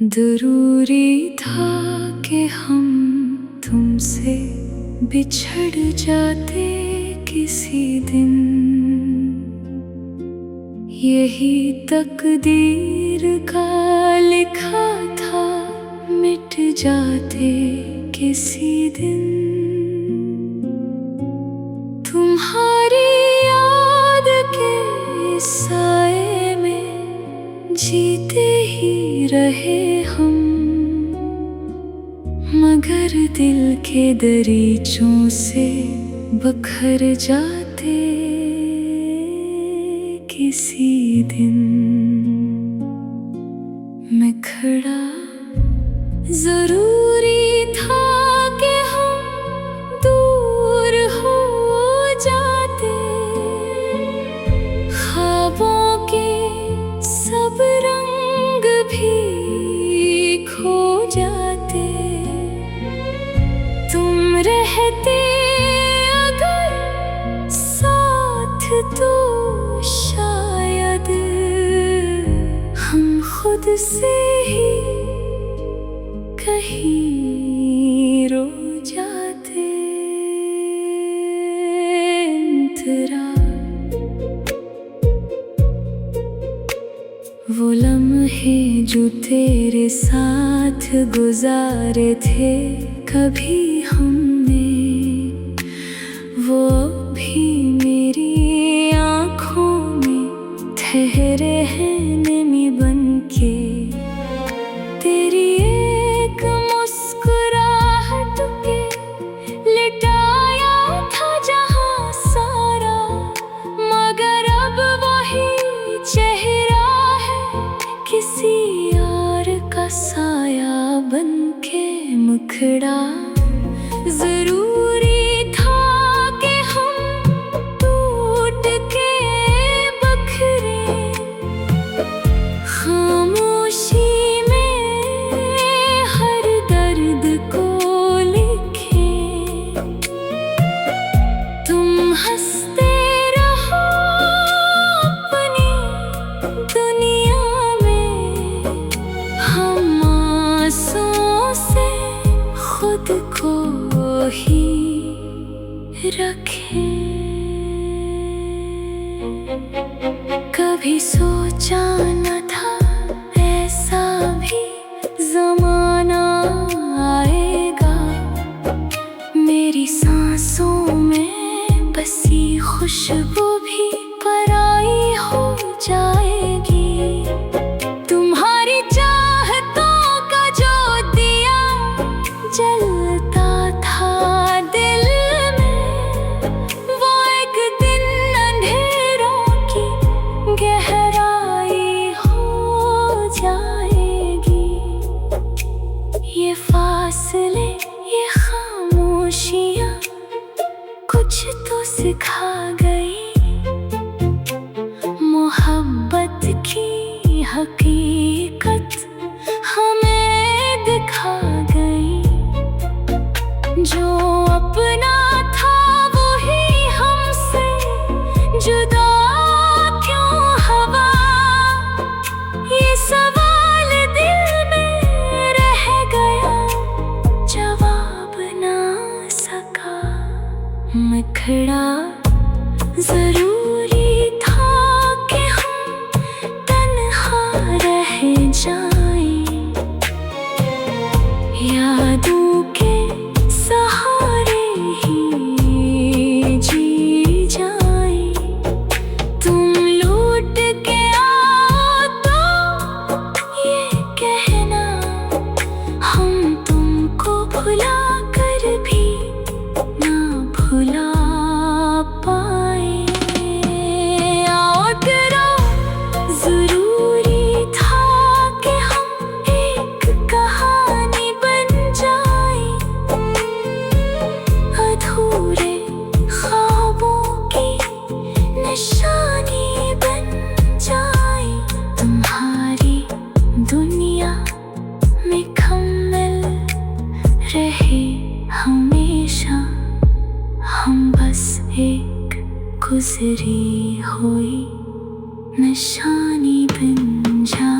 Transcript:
जरूरी था कि हम तुमसे बिछड़ जाते किसी दिन। यही तकदीर का लिखा था, मिट जाते किसी दिन। तुम्हारी याद के साए में जीते ही रहे हम, मगर दिल के दरीचों से बखर जाते किसी दिन। मैं खड़ा जरूरी था कि हम दूर हो जाते, ख्वाबों के सब रंग भी खो जाते। तुम रहते अगर साथ तो शायद हम खुद से ही कहीं रो जाते। अंतरा वो लम्हे जो तेरे साथ गुजारे थे कभी हमने, वो भी मेरी आँखों में ठहरे हैं नमी बनके। तेरी एक मुस्कुराहट पे लिटाया था जहाँ सारा, मगर अब वही चेहरा है किसी यार का साया बनके। मुखड़ा जरूरी था कि हम टूट के बखरे, खामोशी में हर दर्द को लिखें। तुम हंसते रहो अपनी दुनिया में, हम आंसुओं से खुद को ही रखें। कभी सोचा न था ऐसा भी ज़माना आएगा, मेरी सांसों में बसी खुशबू भी पराई हो जाएगी। तुम्हारी चाहतों का जो दिया जलता था दिल में, वो एक दिन अंधेरों की गहराई हो जाएगी। ये फासले ये खामोशियाँ कुछ तो सिखा गई, मोहब्बत की हकीकत हमें दिखा गई। जो अपना था वही हमसे जुदा क्यों हवा, ये सवाल दिल में रह गया, जवाब ना सका। मैं खड़ा जरूरी था कि हम तन्हा रह जाएं, यादों के सहारे ही जी जाएं। तुम लौट के आओ तो ये कहना, हम तुमको भुला कर भी ना भुला पाए। आओ तेरा जरूरी था कि हम एक कहानी बन जाए, अधूरे ख्वाबों की निशानी बन जाए। तुम्हारी दुनिया में कमल रहे हमेशा, हम बस एक गुजरी हुई निशानी बन जाए।